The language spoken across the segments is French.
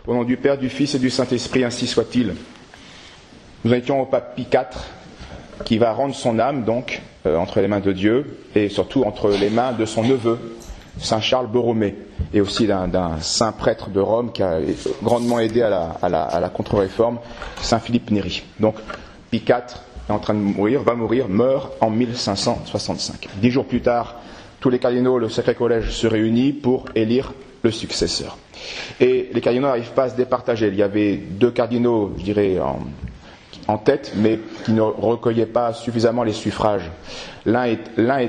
Au nom du Père, du Fils et du Saint-Esprit, ainsi soit-il. Nous en étions au pape Pie IV, qui va rendre son âme, donc, entre les mains de Dieu, et surtout entre les mains de son neveu, Saint Charles Borromée, et aussi d'un saint prêtre de Rome qui a grandement aidé à la contre-réforme, Saint Philippe Néri. Donc, Pie IV est en train de mourir, meurt en 1565. 10 jours plus tard, tous les cardinaux, le Sacré Collège se réunit pour élire le successeur. Et les cardinaux n'arrivent pas à se départager. Il y avait 2 cardinaux, je dirais, en tête, mais qui ne recueillaient pas suffisamment les suffrages. L'un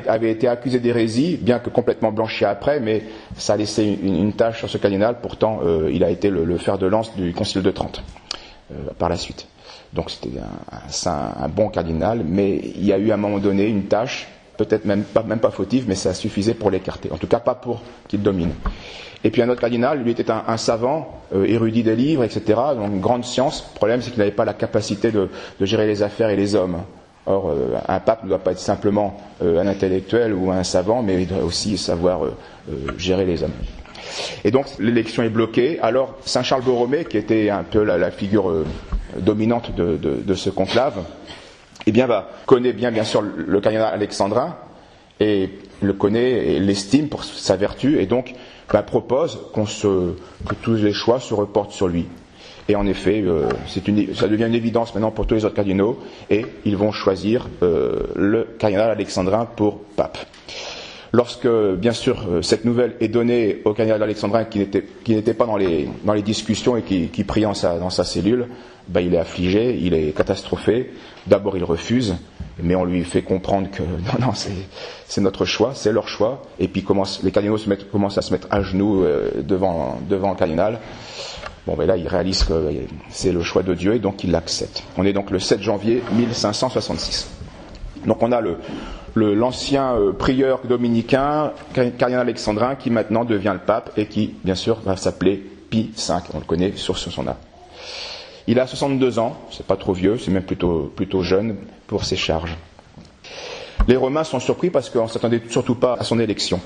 avait été accusé d'hérésie, bien que complètement blanchi après, mais ça a laissé une tache sur ce cardinal. Pourtant, il a été le fer de lance du Concile de Trente par la suite. Donc c'était un bon cardinal, mais il y a eu à un moment donné une tache, peut-être même pas fautive, mais ça suffisait pour l'écarter. En tout cas, pas pour qu'il domine. Et puis un autre cardinal, lui était un savant, érudit des livres, etc., donc grande science. Le problème, c'est qu'il n'avait pas la capacité de gérer les affaires et les hommes. Or, un pape ne doit pas être simplement un intellectuel ou un savant, mais il doit aussi savoir gérer les hommes. Et donc, l'élection est bloquée. Alors, Saint Charles Borromée, qui était un peu la figure dominante de ce conclave, eh bien, connaît bien sûr le cardinal alexandrin, et le connaît et l'estime pour sa vertu, et donc propose que tous les choix se reportent sur lui. Et en effet, ça devient une évidence maintenant pour tous les autres cardinaux, et ils vont choisir le cardinal alexandrin pour pape. Lorsque, bien sûr, cette nouvelle est donnée au cardinal alexandrin qui n'était pas dans les discussions et qui prie dans sa cellule, il est affligé, il est catastrophé. D'abord, il refuse, mais on lui fait comprendre que non, c'est notre choix, c'est leur choix. Et puis les cardinaux commencent à se mettre à genoux devant le cardinal. Là, il réalise que c'est le choix de Dieu et donc il l'accepte. On est donc le 7 janvier 1566. Donc on a l'ancien prieur dominicain, cardinal alexandrin, qui maintenant devient le pape et qui, bien sûr, va s'appeler Pie V. On le connaît sur son âme. Il a 62 ans, c'est pas trop vieux, c'est même plutôt jeune pour ses charges. Les Romains sont surpris parce qu'on ne s'attendait surtout pas à son élection.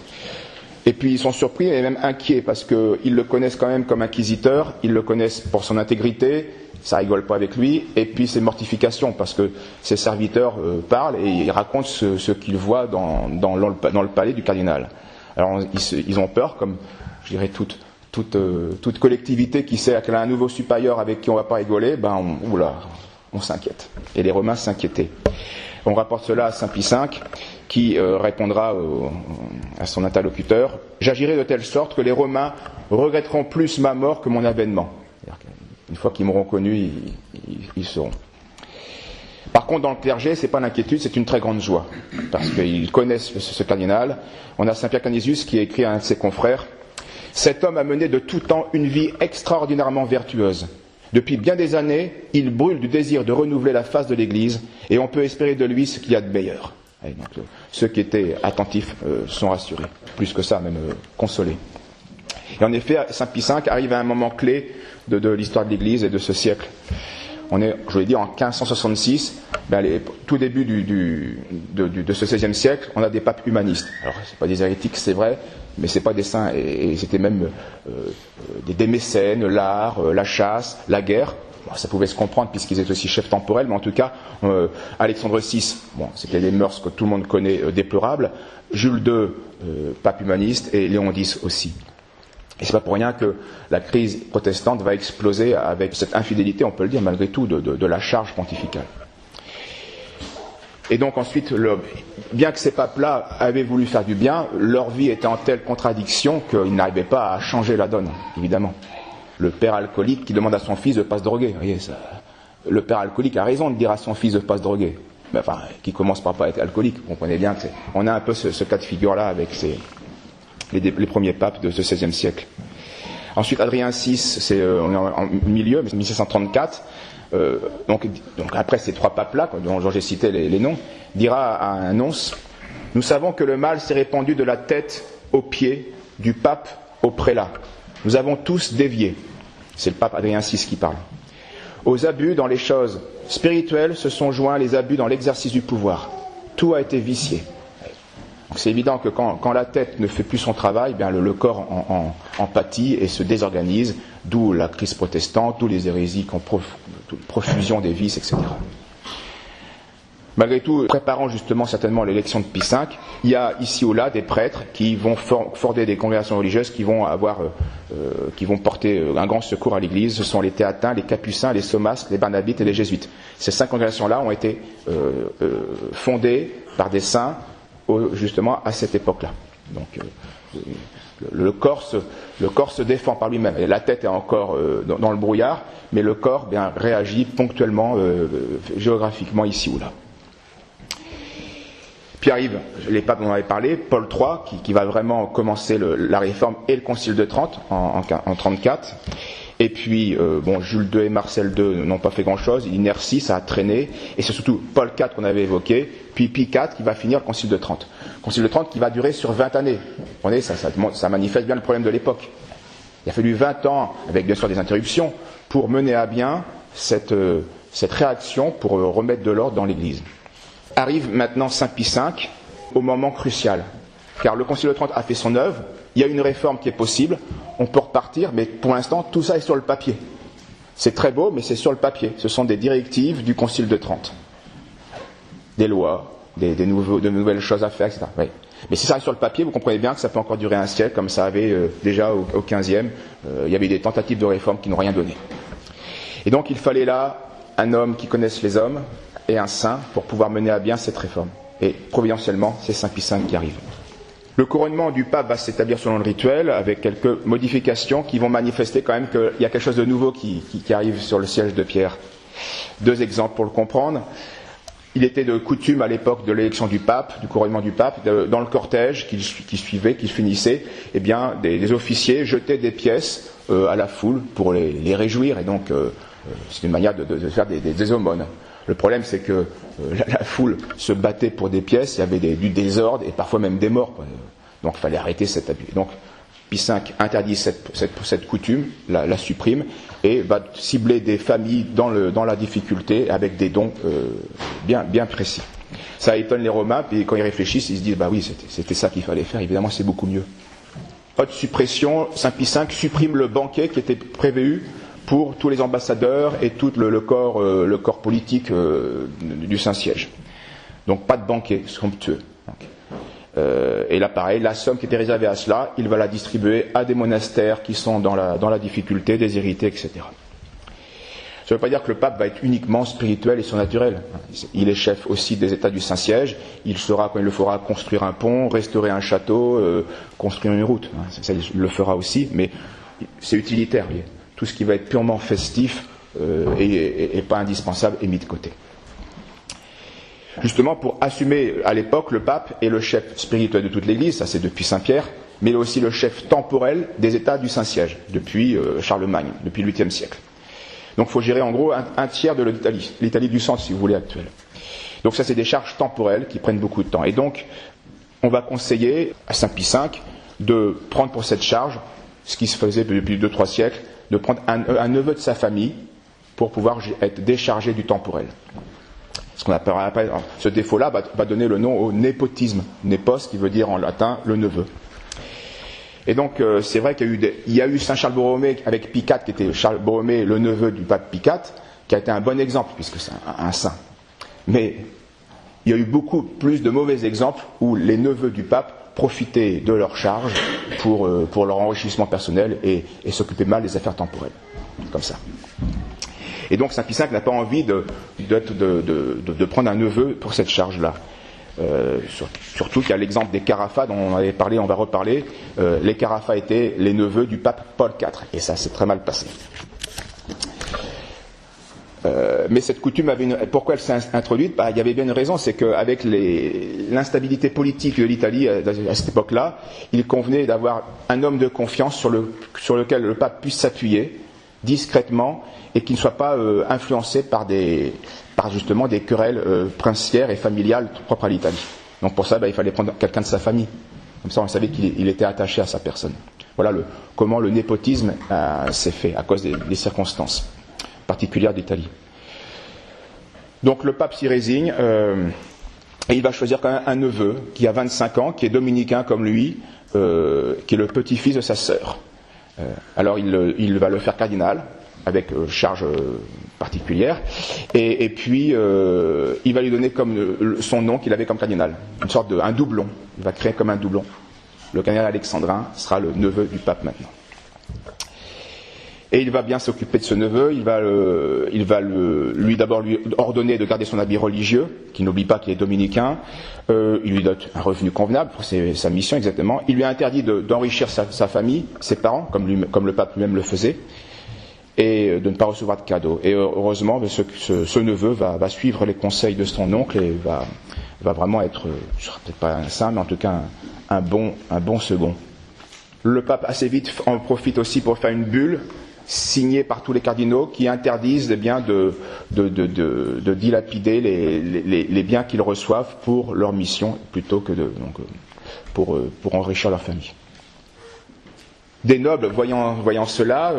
Et puis ils sont surpris et même inquiets parce qu'ils le connaissent quand même comme inquisiteur, ils le connaissent pour son intégrité, ça rigole pas avec lui, et puis ses mortifications parce que ses serviteurs parlent et ils racontent ce qu'ils voient dans le palais du cardinal. Alors ils ont peur, comme je dirais toute collectivité qui sait qu'elle a un nouveau supérieur avec qui on ne va pas rigoler, on s'inquiète. Et les Romains s'inquiétaient. On rapporte cela à Saint Pie V, qui répondra à son interlocuteur: « J'agirai de telle sorte que les Romains regretteront plus ma mort que mon avènement. » Une fois qu'ils m'auront connu, ils sauront. Par contre, dans le clergé, c'est pas l'inquiétude, c'est une très grande joie, parce qu'ils connaissent ce cardinal. On a Saint Pierre Canisius qui a écrit à un de ses confrères: « Cet homme a mené de tout temps une vie extraordinairement vertueuse. Depuis bien des années, il brûle du désir de renouveler la face de l'Église, et on peut espérer de lui ce qu'il y a de meilleur. » Et donc, ceux qui étaient attentifs sont rassurés, plus que ça, même consolés. Et en effet, Saint Pie V arrive à un moment clé de l'histoire de l'Église et de ce siècle. On est, je vous l'ai dit, en 1566, tout début de ce XVIe siècle, on a des papes humanistes. Alors, c'est pas des hérétiques, c'est vrai, mais c'est pas des saints, et c'était même des mécènes, l'art, la chasse, la guerre. Bon, ça pouvait se comprendre puisqu'ils étaient aussi chefs temporels, mais en tout cas, Alexandre VI, c'était des mœurs que tout le monde connaît déplorables. Jules II, pape humaniste, et Léon X aussi. Et c'est pas pour rien que la crise protestante va exploser avec cette infidélité, on peut le dire malgré tout, de la charge pontificale. Et donc ensuite, bien que ces papes-là avaient voulu faire du bien, leur vie était en telle contradiction qu'ils n'arrivaient pas à changer la donne, évidemment. Le père alcoolique qui demande à son fils de ne pas se droguer, vous voyez, le père alcoolique a raison de dire à son fils de ne pas se droguer, mais qui commence par pas être alcoolique. Vous comprenez bien que on a un peu ce cas de figure-là avec les premiers papes de ce XVIe siècle. Ensuite, Adrien VI, on est en milieu, 1634. Donc après ces 3 papes-là, dont j'ai cité les noms, dira à un nonce: « Nous savons que le mal s'est répandu de la tête aux pieds, du pape au prélat. Nous avons tous dévié. » C'est le pape Adrien VI qui parle. « Aux abus dans les choses spirituelles se sont joints les abus dans l'exercice du pouvoir. Tout a été vicié. » Donc c'est évident que quand la tête ne fait plus son travail, bien le corps en pâtit et se désorganise, d'où la crise protestante, d'où les hérésies, profusion des vices, etc. Malgré tout, préparant justement certainement l'élection de Pie V, il y a ici ou là des prêtres qui vont fonder des congrégations religieuses qui vont porter un grand secours à l'Église. Ce sont les Théatins, les Capucins, les Somasques, les Barnabites et les Jésuites. Ces 5 congrégations-là ont été fondées par des saints justement à cette époque-là. Donc le corps se défend par lui-même. Et la tête est encore dans le brouillard, mais le corps bien réagit ponctuellement, géographiquement ici ou là. Puis arrive les papes dont on avait parlé, Paul III, qui va vraiment commencer la réforme et le Concile de Trente en 34. Et puis, Jules II et Marcel II n'ont pas fait grand-chose, l'inertie, ça a traîné, et c'est surtout Paul IV qu'on avait évoqué, puis Pie IV qui va finir le Concile de Trente. Le Concile de Trente qui va durer sur 20 années. Vous voyez, ça manifeste bien le problème de l'époque. Il a fallu 20 ans, avec bien sûr des interruptions, pour mener à bien cette réaction pour remettre de l'ordre dans l'Église. Arrive maintenant Saint Pie V au moment crucial, car le Concile de Trente a fait son œuvre, il y a une réforme qui est possible, on peut repartir, mais pour l'instant tout ça est sur le papier. C'est très beau, mais c'est sur le papier. Ce sont des directives du Concile de Trente, des lois, de nouvelles choses à faire, etc. Oui. Mais si ça reste sur le papier, vous comprenez bien que ça peut encore durer un siècle, comme ça avait déjà au XVe, il y avait des tentatives de réforme qui n'ont rien donné. Et donc il fallait là un homme qui connaisse les hommes, et un saint pour pouvoir mener à bien cette réforme. Et providentiellement, c'est Saint Pie V qui arrive. Le couronnement du pape va s'établir selon le rituel, avec quelques modifications qui vont manifester quand même qu'il y a quelque chose de nouveau qui arrive sur le siège de Pierre. 2 exemples pour le comprendre. Il était de coutume à l'époque de l'élection du pape, du couronnement du pape, dans le cortège qui finissait, eh bien, des officiers jetaient des pièces à la foule pour les réjouir, et donc c'est une manière de faire des aumônes. Le problème, c'est que la foule se battait pour des pièces, il y avait du désordre et parfois même des morts. Donc il fallait arrêter cet abus. Donc Pie V interdit cette coutume, la supprime, et va cibler des familles dans la difficulté avec des dons bien précis. Ça étonne les Romains, puis quand ils réfléchissent, ils se disent bah oui, c'était ça qu'il fallait faire, évidemment c'est beaucoup mieux. Haute suppression, Saint Pie V supprime le banquet qui était prévu pour tous les ambassadeurs et tout le corps politique du Saint-Siège. Donc pas de banquet somptueux. Et là pareil, la somme qui était réservée à cela, il va la distribuer à des monastères qui sont dans la difficulté, déshérités, etc. Ça ne veut pas dire que le pape va être uniquement spirituel et surnaturel. Il est chef aussi des États du Saint-Siège, il saura, quand il le fera, construire un pont, restaurer un château, construire une route. Ça, il le fera aussi, mais c'est utilitaire. Tout ce qui va être purement festif et pas indispensable est mis de côté. Justement, pour assumer à l'époque, le pape est le chef spirituel de toute l'Église, ça c'est depuis Saint Pierre, mais il est aussi le chef temporel des États du Saint-Siège, depuis Charlemagne, depuis le 8e siècle. Donc il faut gérer en gros un tiers de l'Italie du centre, si vous voulez, actuelle. Donc ça c'est des charges temporelles qui prennent beaucoup de temps. Et donc, on va conseiller à Saint Pie V de prendre pour cette charge, ce qui se faisait depuis 2-3 siècles, de prendre un neveu de sa famille pour pouvoir être déchargé du temporel. Ce qu'on appellera après, ce défaut-là va donner le nom au népotisme. Népos, qui veut dire en latin le neveu. Et donc c'est vrai qu'il y a eu Saint Charles Borromée avec Pie IV, qui était Charles Borromée, le neveu du pape Pie IV, qui a été un bon exemple, puisque c'est un saint. Mais il y a eu beaucoup plus de mauvais exemples où les neveux du pape profitaient de leur charge pour leur enrichissement personnel et s'occupaient mal des affaires temporelles. Comme ça. Et donc Saint Pie V n'a pas envie de prendre un neveu pour cette charge-là. Surtout qu'il y a l'exemple des Carafas dont on avait parlé, on va reparler. Les Carafas étaient les neveux du pape Paul IV, et ça s'est très mal passé. Mais cette coutume pourquoi elle s'est introduite ? Il y avait bien une raison, c'est qu'avec l'instabilité politique de l'Italie à cette époque-là, il convenait d'avoir un homme de confiance sur lequel le pape puisse s'appuyer discrètement et qui ne soit pas influencé par justement des querelles princières et familiales propres à l'Italie. Donc pour ça, il fallait prendre quelqu'un de sa famille. Comme ça, on savait qu'il était attaché à sa personne. Voilà comment le népotisme s'est fait à cause des circonstances particulières d'Italie. Donc le pape s'y résigne Et il va choisir quand même un neveu qui a 25 ans, qui est dominicain comme lui, qui est le petit-fils de sa sœur. Alors il va le faire cardinal, avec charge particulière, et puis il va lui donner comme son nom qu'il avait comme cardinal, une sorte un doublon. Il va créer comme un doublon. Le cardinal alexandrin sera le neveu du pape maintenant. Et il va bien s'occuper de ce neveu, il va lui ordonner de garder son habit religieux, qu'il n'oublie pas qu'il est dominicain, il lui donne un revenu convenable pour sa mission exactement, il lui a interdit d'enrichir sa famille, ses parents, comme le pape lui-même le faisait, et de ne pas recevoir de cadeaux. Et heureusement, ce neveu va suivre les conseils de son oncle et va vraiment être, je ne serai peut-être pas un saint, mais en tout cas un bon second. Le pape assez vite en profite aussi pour faire une bulle, signés par tous les cardinaux qui interdisent de dilapider les biens qu'ils reçoivent pour leur mission plutôt que pour enrichir leur famille. Des nobles, voyant cela,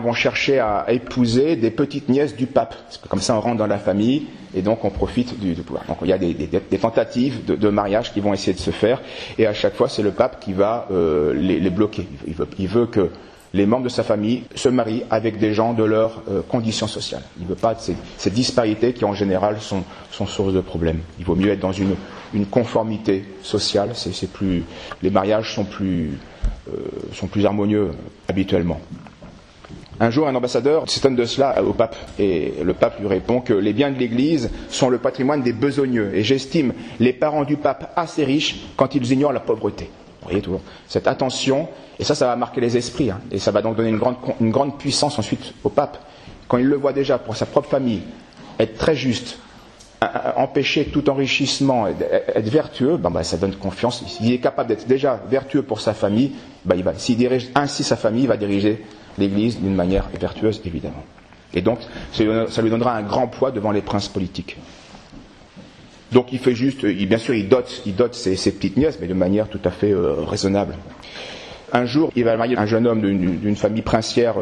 vont chercher à épouser des petites nièces du pape. Parce que comme ça, on rentre dans la famille et donc on profite du pouvoir. Donc il y a des tentatives de mariage qui vont essayer de se faire et à chaque fois, c'est le pape qui va les bloquer. Il veut que les membres de sa famille se marient avec des gens de leur condition sociale. Il ne veut pas de ces disparités qui en général sont source de problèmes. Il vaut mieux être dans une conformité sociale. Les mariages sont plus harmonieux habituellement. Un jour, un ambassadeur s'étonne de cela au pape, et le pape lui répond que les biens de l'Église sont le patrimoine des besogneux, et j'estime les parents du pape assez riches quand ils ignorent la pauvreté. Vous voyez toujours cette attention, et ça va marquer les esprits, et ça va donc donner une grande puissance ensuite au pape. Quand il le voit déjà pour sa propre famille, être très juste, empêcher tout enrichissement, être vertueux, ça donne confiance. S'il est capable d'être déjà vertueux pour sa famille, s'il dirige ainsi sa famille, il va diriger l'Église d'une manière vertueuse, évidemment. Et donc, ça lui donnera un grand poids devant les princes politiques. Donc il fait juste, bien sûr, il dote ses petites nièces, mais de manière tout à fait raisonnable. Un jour, il va marier un jeune homme d'une famille princière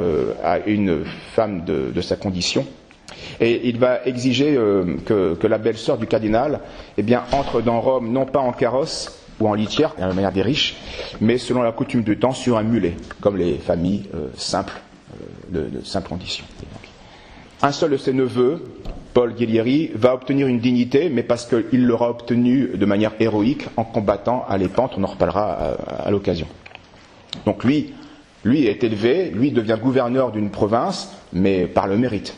à une femme de sa condition, et il va exiger que la belle-sœur du cardinal, entre dans Rome, non pas en carrosse ou en litière, à la manière des riches, mais selon la coutume du temps, sur un mulet, comme les familles simples, de simple condition. Un seul de ses neveux, Paul Guillieri, va obtenir une dignité, mais parce qu'il l'aura obtenue de manière héroïque en combattant à l'épante, on en reparlera à l'occasion. Donc lui est élevé, lui devient gouverneur d'une province, mais par le mérite.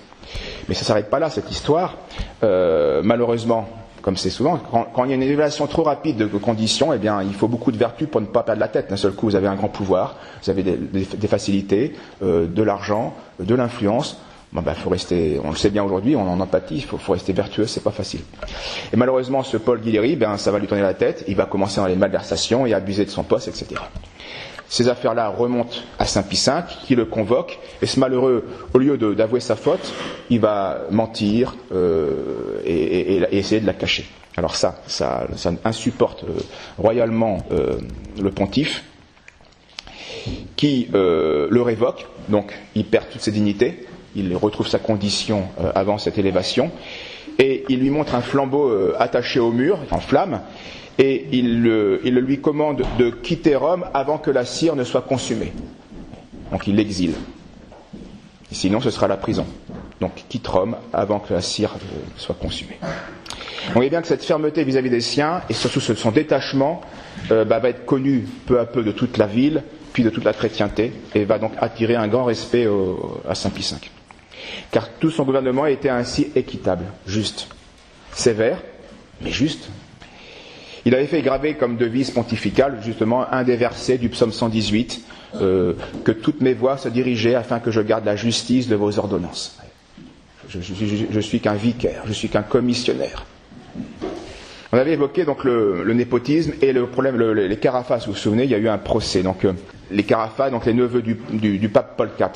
Mais ça ne s'arrête pas là, cette histoire. Malheureusement, comme c'est souvent, quand il y a une élévation trop rapide de conditions, il faut beaucoup de vertu pour ne pas perdre la tête. D'un seul coup, vous avez un grand pouvoir, vous avez des facilités, de l'argent, de l'influence. Faut rester, on le sait bien aujourd'hui, on en empathie, il faut rester vertueux, c'est pas facile. Et malheureusement, ce Paul Guillieri, ça va lui tourner la tête, il va commencer dans les malversations et abuser de son poste, etc. Ces affaires-là remontent à Saint Pie V, qui le convoque, et ce malheureux, au lieu d'avouer sa faute, il va mentir et essayer de la cacher. Alors ça insupporte royalement le pontife, qui le révoque, donc il perd toutes ses dignités, il retrouve sa condition avant cette élévation, et il lui montre un flambeau attaché au mur, en flammes, et il lui commande de quitter Rome avant que la cire ne soit consumée. Donc il l'exile. Sinon ce sera la prison. Donc quitte Rome avant que la cire soit consumée. On voit bien que cette fermeté vis-à-vis des siens, et surtout son détachement, va être connu peu à peu de toute la ville, puis de toute la chrétienté, et va donc attirer un grand respect à Saint Pie V. Car tout son gouvernement était ainsi équitable, juste, sévère, mais juste. Il avait fait graver comme devise pontificale, justement, un des versets du psaume 118, que toutes mes voies se dirigeaient afin que je garde la justice de vos ordonnances. Je suis qu'un vicaire, je suis qu'un commissionnaire. On avait évoqué donc le népotisme et le problème, les Carafas, vous vous souvenez, il y a eu un procès. Donc les Carafas, donc les neveux du pape Paul IV,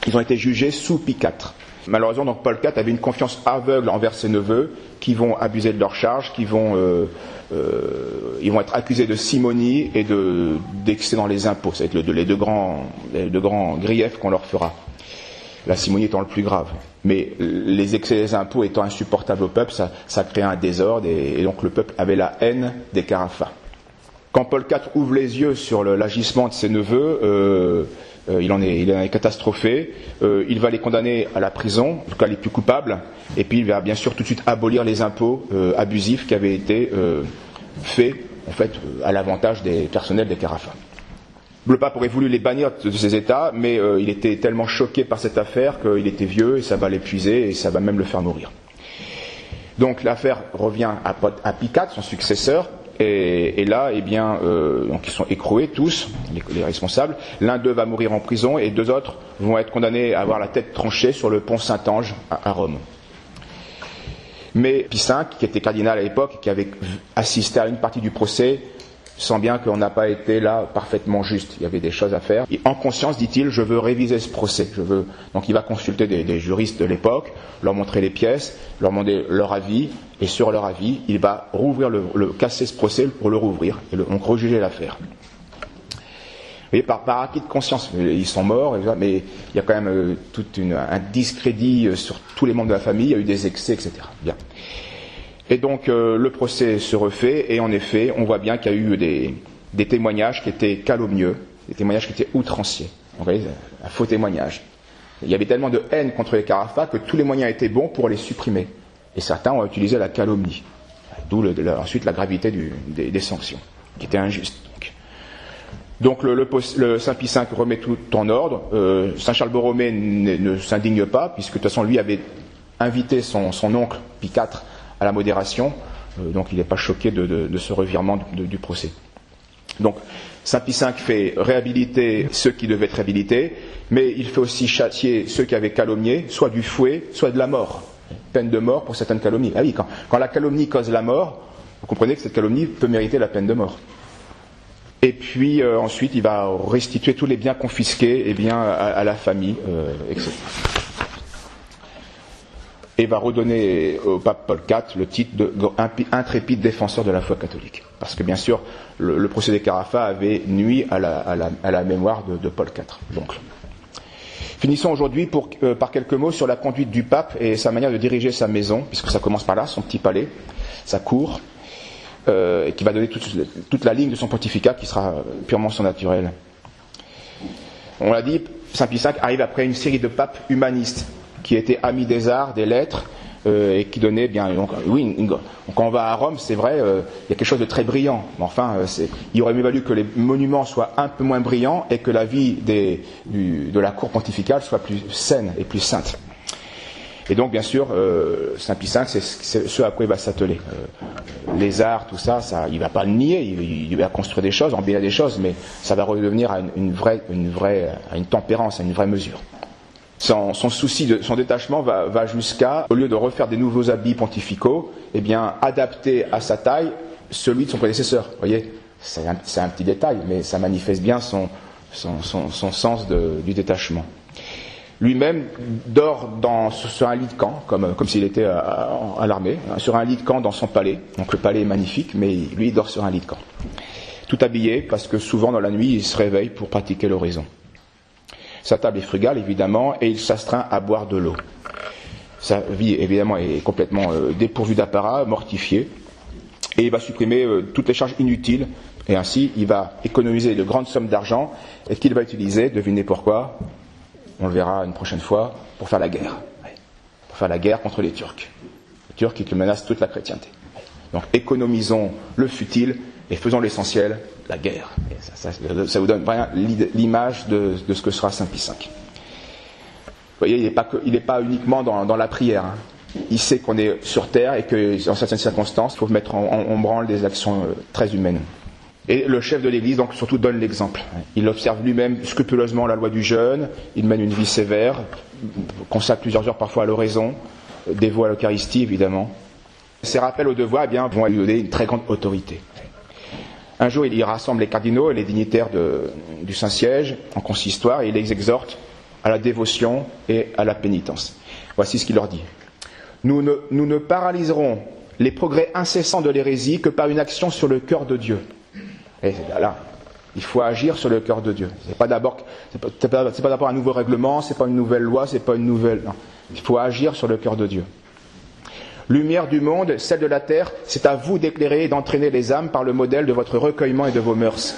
ils ont été jugés sous Pie IV. Malheureusement, donc Paul IV avait une confiance aveugle envers ses neveux, qui vont abuser de leur charge, ils vont être accusés de simonie et d'excès dans les impôts. Ça va être les deux grands griefs qu'on leur fera. la simonie étant le plus grave. Mais les excès des impôts étant insupportables au peuple, ça créait un désordre, et donc le peuple avait la haine des Carafas. Quand Paul IV ouvre les yeux sur l'agissement de ses neveux, il en est catastrophé. Il va les condamner à la prison, en tout cas les plus coupables, et puis il va bien sûr tout de suite abolir les impôts abusifs qui avaient été faits en fait à l'avantage des personnels des Carafas. Le pape aurait voulu les bannir de ces États, mais il était tellement choqué par cette affaire qu'il était vieux et ça va l'épuiser et ça va même le faire mourir. Donc l'affaire revient à Pie IV, son successeur, et là, eh bien, donc ils sont écroués tous, les responsables. L'un d'eux va mourir en prison et deux autres vont être condamnés à avoir la tête tranchée sur le pont Saint-Ange à Rome. Mais Pie V, qui était cardinal à l'époque, qui avait assisté à une partie du procès, sent bien qu'on n'a pas été là parfaitement juste. Il y avait des choses à faire. Et en conscience, dit-il, je veux réviser ce procès. Donc il va consulter des juristes de l'époque, leur montrer les pièces, leur demander leur avis, et sur leur avis, il va rouvrir casser ce procès pour le rouvrir, et donc rejuger l'affaire. Vous voyez, par acquis de conscience, ils sont morts, mais il y a quand même tout un discrédit sur tous les membres de la famille, il y a eu des excès, etc. Bien. Et donc le procès se refait, et en effet, on voit bien qu'il y a eu des témoignages qui étaient calomnieux, des témoignages qui étaient outranciers. Vous voyez, un faux témoignage. Il y avait tellement de haine contre les Carafas que tous les moyens étaient bons pour les supprimer. Et certains ont utilisé la calomnie. D'où ensuite la gravité des sanctions, qui étaient injustes. Donc le Saint Pie V remet tout en ordre. Saint Charles Borromée ne s'indigne pas, puisque de toute façon lui avait invité son oncle Pie IV à la modération, donc il n'est pas choqué de ce revirement du procès. Donc Saint Pie V fait réhabiliter ceux qui devaient être réhabilités, mais il fait aussi châtier ceux qui avaient calomnié, soit du fouet, soit de la mort. Peine de mort pour certaines calomnies. Ah oui, quand la calomnie cause la mort, vous comprenez que cette calomnie peut mériter la peine de mort. Et puis ensuite, il va restituer tous les biens confisqués à la famille, etc. Et va redonner au pape Paul IV le titre de intrépide défenseur de la foi catholique. Parce que bien sûr, le procès des Carafas avait nui à la mémoire de Paul IV. Donc, finissons aujourd'hui par quelques mots sur la conduite du pape et sa manière de diriger sa maison, puisque ça commence par là, son petit palais, sa cour, et qui va donner toute la ligne de son pontificat qui sera purement son naturel. On l'a dit, Saint Pie V arrive après une série de papes humanistes, qui étaient amis des arts, des lettres, et qui donnaient bien. Donc, oui, quand on va à Rome, c'est vrai, il y a quelque chose de très brillant. Mais enfin, il aurait mieux valu que les monuments soient un peu moins brillants et que la vie de la cour pontificale soit plus saine et plus sainte. Et donc, bien sûr, Saint Pie V, c'est ce à quoi il va s'atteler. Les arts, tout ça, il ne va pas le nier, il va construire des choses, embellir des choses, mais ça va redevenir à une tempérance, à une vraie mesure. Son souci, son détachement va jusqu'à, au lieu de refaire des nouveaux habits pontificaux, eh bien, adapter à sa taille celui de son prédécesseur. Vous voyez, c'est un petit détail, mais ça manifeste bien son sens du détachement. Lui-même dort sur un lit de camp, comme s'il était à l'armée, sur un lit de camp dans son palais. Donc le palais est magnifique, mais lui il dort sur un lit de camp. Tout habillé, parce que souvent dans la nuit, il se réveille pour pratiquer l'oraison. Sa table est frugale, évidemment, et il s'astreint à boire de l'eau. Sa vie, évidemment, est complètement dépourvue d'apparat, mortifiée, et il va supprimer toutes les charges inutiles, et ainsi, il va économiser de grandes sommes d'argent, et qu'il va utiliser, devinez pourquoi, on le verra une prochaine fois, pour faire la guerre. Pour faire la guerre contre les Turcs. Les Turcs qui menacent toute la chrétienté. Donc, économisons le futile, et faisons l'essentiel, la guerre. Et ça vous donne vraiment l'image de ce que sera Saint Pie V. Vous voyez, il n'est pas uniquement dans la prière. Hein. Il sait qu'on est sur terre et que, dans certaines circonstances, il faut mettre en branle des actions très humaines. Et le chef de l'Église, donc, surtout donne l'exemple. Il observe lui-même scrupuleusement la loi du jeûne, il mène une vie sévère, consacre plusieurs heures parfois à l'oraison, dévoué à l'Eucharistie, évidemment. Ces rappels au devoir, vont lui donner une très grande autorité. Un jour, il rassemble les cardinaux et les dignitaires du Saint-Siège en consistoire et il les exhorte à la dévotion et à la pénitence. Voici ce qu'il leur dit. Nous ne paralyserons les progrès incessants de l'hérésie que par une action sur le cœur de Dieu. Et là, Il faut agir sur le cœur de Dieu. C'est pas d'abord un nouveau règlement, c'est pas une nouvelle loi, c'est pas une nouvelle. Non. Il faut agir sur le cœur de Dieu. Lumière du monde, celle de la terre, c'est à vous d'éclairer et d'entraîner les âmes par le modèle de votre recueillement et de vos mœurs.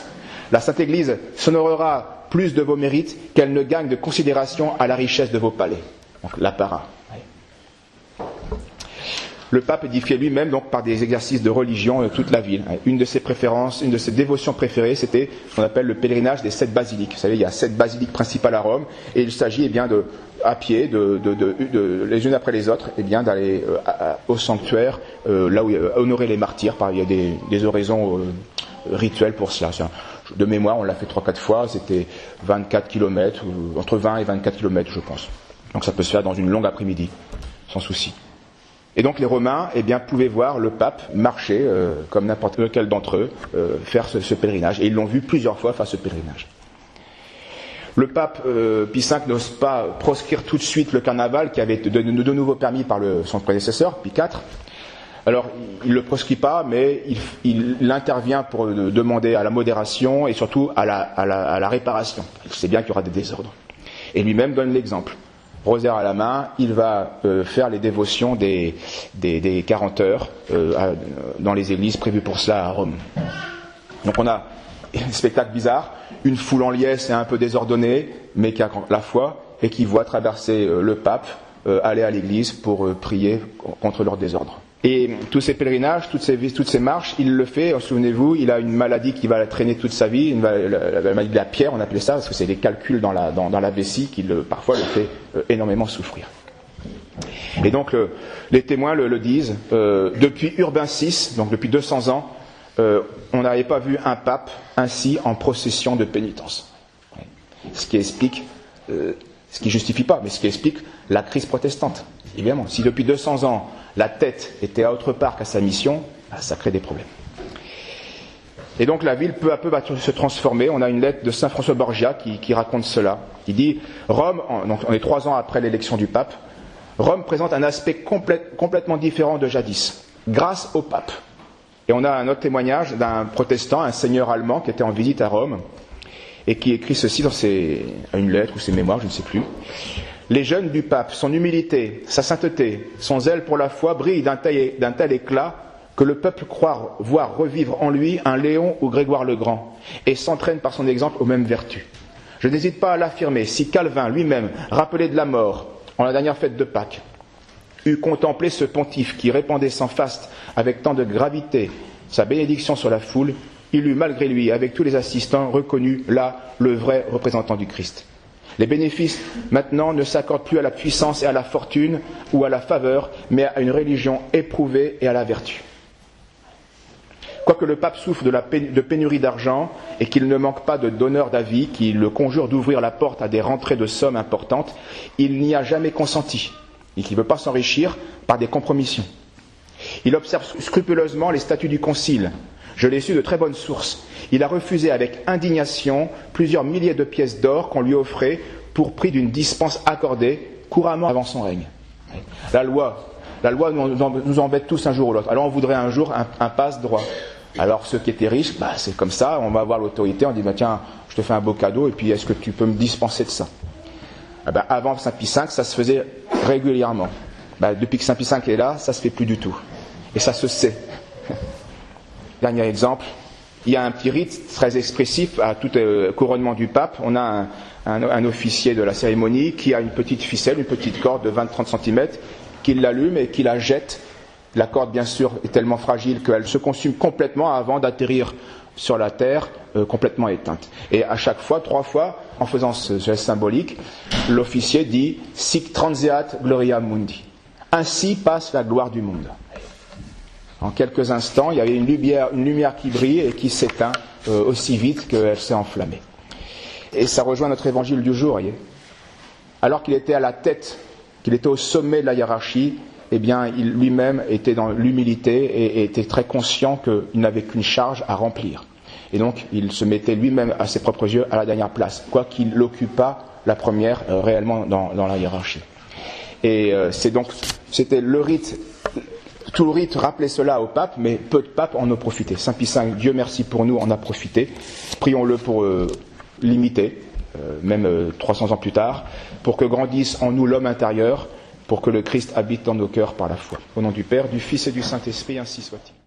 La Sainte Église s'honorera plus de vos mérites qu'elle ne gagne de considération à la richesse de vos palais. Donc l'apparat. Le pape édifiait lui-même donc par des exercices de religion toute la ville. Une de ses préférences, une de ses dévotions préférées, c'était ce qu'on appelle le pèlerinage des 7 basiliques. Vous savez, il y a 7 basiliques principales à Rome, et il s'agit à pied, les unes après les autres, d'aller au sanctuaire, là où honorer les martyrs. Il y a des oraisons rituelles pour cela. De mémoire, on l'a fait 3-4 fois, c'était 24 km, entre 20 et 24 km, je pense. Donc ça peut se faire dans une longue après-midi, sans souci. Et donc les Romains pouvaient voir le pape marcher, comme n'importe lequel d'entre eux, faire ce pèlerinage. Et ils l'ont vu plusieurs fois faire ce pèlerinage. Le pape Pie V n'ose pas proscrire tout de suite le carnaval qui avait de nouveau permis par son prédécesseur, Pie IV. Alors il ne le proscrit pas, mais il intervient pour demander à la modération et surtout à la réparation. Il sait bien qu'il y aura des désordres. Et lui-même donne l'exemple. Rosaire à la main, il va faire les dévotions des 40 heures dans les églises prévues pour cela à Rome. Donc on a un spectacle bizarre, une foule en liesse et un peu désordonnée, mais qui a la foi et qui voit traverser le pape aller à l'église pour prier contre leur désordre. Et tous ces pèlerinages, toutes ces marches, il le fait, souvenez-vous, il a une maladie qui va la traîner toute sa vie, la maladie de la pierre, on appelait ça, parce que c'est des calculs dans la vessie qui parfois le fait énormément souffrir. Et donc les témoins le disent, depuis Urbain VI, donc depuis 200 ans, on n'avait pas vu un pape ainsi en procession de pénitence. Ce qui explique, ce qui justifie pas, mais ce qui explique la crise protestante. Évidemment, si depuis 200 ans, la tête était à autre part qu'à sa mission, ça crée des problèmes. Et donc la ville peu à peu va se transformer. On a une lettre de saint François Borgia qui raconte cela. Il dit Rome, donc on est 3 ans après l'élection du pape, Rome présente un aspect complètement différent de jadis, grâce au pape. Et on a un autre témoignage d'un protestant, un seigneur allemand qui était en visite à Rome et qui écrit ceci dans une lettre ou ses mémoires, je ne sais plus. Les jeunes du pape, son humilité, sa sainteté, son zèle pour la foi brillent d'un tel éclat que le peuple croit voir revivre en lui un Léon ou Grégoire le Grand et s'entraîne par son exemple aux mêmes vertus. Je n'hésite pas à l'affirmer, si Calvin lui-même, rappelé de la mort en la dernière fête de Pâques, eût contemplé ce pontife qui répandait sans faste avec tant de gravité sa bénédiction sur la foule, il eût malgré lui, avec tous les assistants, reconnu là le vrai représentant du Christ. Les bénéfices, maintenant, ne s'accordent plus à la puissance et à la fortune ou à la faveur, mais à une religion éprouvée et à la vertu. Quoique le pape souffre de pénurie d'argent et qu'il ne manque pas de donneurs d'avis qui le conjurent d'ouvrir la porte à des rentrées de sommes importantes, il n'y a jamais consenti et qu'il ne veut pas s'enrichir par des compromissions. Il observe scrupuleusement les statuts du concile. Je l'ai su de très bonnes sources. Il a refusé avec indignation plusieurs milliers de pièces d'or qu'on lui offrait pour prix d'une dispense accordée couramment avant son règne. La loi nous embête tous un jour ou l'autre. Alors on voudrait un jour un passe-droit. Alors ceux qui étaient riches, c'est comme ça, on va avoir l'autorité, on dit tiens, je te fais un beau cadeau et puis est-ce que tu peux me dispenser de ça? Avant Saint Pie V, ça se faisait régulièrement. Depuis que Saint Pie V est là, ça se fait plus du tout. Et ça se sait. Dernier exemple, il y a un petit rite très expressif à tout couronnement du pape. On a un officier de la cérémonie qui a une petite ficelle, une petite corde de 20-30 cm, qui l'allume et qui la jette. La corde, bien sûr, est tellement fragile qu'elle se consume complètement avant d'atterrir sur la terre, complètement éteinte. Et à chaque fois, 3 fois, en faisant ce geste symbolique, l'officier dit « Sic transeat gloria mundi ». Ainsi passe la gloire du monde. En quelques instants, il y avait une lumière qui brille et qui s'éteint aussi vite qu'elle s'est enflammée. Et ça rejoint notre évangile du jour, voyez. Alors qu'il était à la tête, qu'il était au sommet de la hiérarchie, il lui-même était dans l'humilité et était très conscient qu'il n'avait qu'une charge à remplir. Et donc, il se mettait lui-même à ses propres yeux à la dernière place, quoiqu'il n'occupât la première réellement dans la hiérarchie. Et c'était le rite Tout le rite rappelait cela au pape, mais peu de papes en ont profité. Saint Pie V, Dieu merci pour nous, en a profité. Prions-le pour l'imiter, même 300 ans plus tard, pour que grandisse en nous l'homme intérieur, pour que le Christ habite dans nos cœurs par la foi. Au nom du Père, du Fils et du Saint-Esprit, ainsi soit-il.